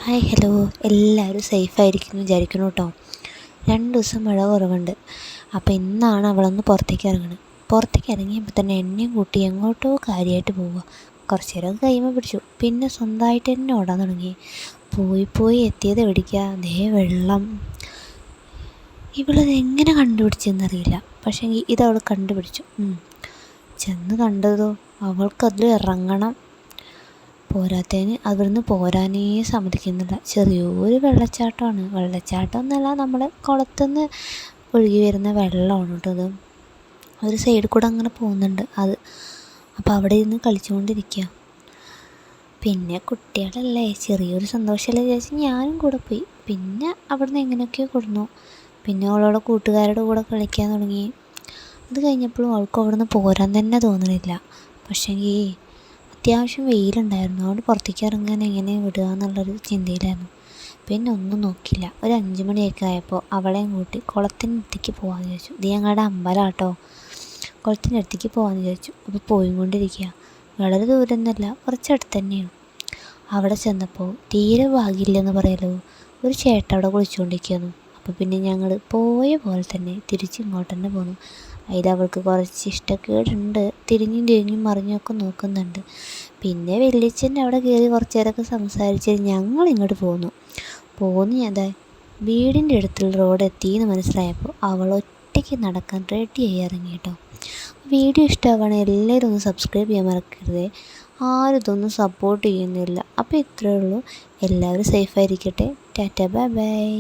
Hi hello, എല്ലാവരും സേഫായിരിക്കുന്നു വിചാരിക്കുന്നു കേട്ടോ. 2 ദിവസം മഴ കുറവുണ്ട്. അപ്പോൾ ഇന്നാണ് അവളൊന്ന് പുറത്തേക്ക് ഇറങ്ങുന്നത്. പുറത്തേക്ക് ഇറങ്ങിയപ്പോൾ തന്നെ എന്നെയും കൂട്ടി എങ്ങോട്ടോ കാര്യമായിട്ട് പോവുക. കുറച്ച് നേരം കൈമ പിടിച്ചു, പിന്നെ സ്വന്തമായിട്ട് തന്നെ ഓടാൻ തുടങ്ങി. പോയി എത്തിയത് എവിടേക്കാ, ദേ വെള്ളം. ഇവളത് എങ്ങനെ കണ്ടുപിടിച്ചെന്നറിയില്ല, പക്ഷേ ഇതവൾ കണ്ടുപിടിച്ചു. ചെന്ന് കണ്ടതോ അവൾക്കതിൽ ഇറങ്ങണം. പോരാത്തതിന് അവിടുന്ന് പോരാനേ സമ്മതിക്കുന്നില്ല. ചെറിയൊരു വെള്ളച്ചാട്ടമാണ്. വെള്ളച്ചാട്ടം എന്നല്ല, നമ്മൾ കുളത്തുനിന്ന് ഒഴുകി വരുന്ന വെള്ളമാണ് കേട്ടോ അത്. ഒരു സൈഡിൽ കൂടെ അങ്ങനെ പോകുന്നുണ്ട് അത്. അപ്പോൾ അവിടെ ഇരുന്ന് കളിച്ചുകൊണ്ടിരിക്കുക. പിന്നെ കുട്ടികളല്ലേ, ചെറിയൊരു സന്തോഷമല്ലേ വിചാരിച്ച് ഞാനും കൂടെ പോയി. പിന്നെ അവിടുന്ന് എങ്ങനെയൊക്കെയോ കൊടുന്നു. പിന്നെ അവളോടെ കൂട്ടുകാരുടെ കൂടെ കളിക്കാൻ തുടങ്ങി. അത് കഴിഞ്ഞപ്പോഴും അവൾക്ക് അവിടുന്ന് പോരാൻ തന്നെ തോന്നണില്ല. പക്ഷേങ്കിൽ അത്യാവശ്യം വെയിലുണ്ടായിരുന്നു. അതുകൊണ്ട് പുറത്തേക്ക് ഇറങ്ങാൻ എങ്ങനെ വിടുക എന്നുള്ളൊരു ചിന്തയിലായിരുന്നു. പിന്നെ ഒന്നും നോക്കില്ല. ഒരു 5 മണിയൊക്കെ ആയപ്പോൾ അവളെയും കൂട്ടി കുളത്തിനടുത്തേക്ക് പോകാമെന്ന് വിചാരിച്ചു. ഇത് ഞങ്ങളുടെ അമ്പലമാട്ടോ. കുളത്തിനടുത്തേക്ക് പോകാമെന്ന് വിചാരിച്ചു. അപ്പോൾ പോയിക്കൊണ്ടിരിക്കുക. വളരെ ദൂരമൊന്നുമല്ല, കുറച്ചടുത്ത് തന്നെയാണ്. അവിടെ ചെന്നപ്പോൾ തീരെ ഭാഗ്യമില്ലെന്ന് പറയാലോ, ഒരു ചേട്ടൻ അവിടെ കുളിച്ചുകൊണ്ടിരിക്കുന്നു. അപ്പോൾ പിന്നെ ഞങ്ങൾ പോയ പോലെ തന്നെ തിരിച്ചിങ്ങോട്ട് തന്നെ പോന്നു. അതിലവൾക്ക് കുറച്ച് ഇഷ്ടക്കേടുണ്ട്. തിരിഞ്ഞും മറിഞ്ഞൊക്കെ നോക്കുന്നുണ്ട്. പിന്നെ വല്യച്ഛൻ്റെ അവിടെ കയറി കുറച്ച് നേരമൊക്കെ സംസാരിച്ച് ഞങ്ങളിങ്ങോട്ട് പോന്നു അതാ വീടിൻ്റെ അടുത്തുള്ള റോഡ് എത്തിയെന്ന് മനസ്സിലായപ്പോൾ അവൾ ഒറ്റയ്ക്ക് നടക്കാൻ റെഡിയായി ഇറങ്ങി കേട്ടോ. വീഡിയോ ഇഷ്ടമാവുകയാണെങ്കിൽ എല്ലാവരും ഒന്ന് സബ്സ്ക്രൈബ് ചെയ്യാൻ മറക്കരുതേ. ആരും ഇതൊന്നും സപ്പോർട്ട് ചെയ്യുന്നില്ല. അപ്പോൾ ഇത്രയേ ഉള്ളൂ. എല്ലാവരും സേഫായിരിക്കട്ടെ. Tata, bye bye.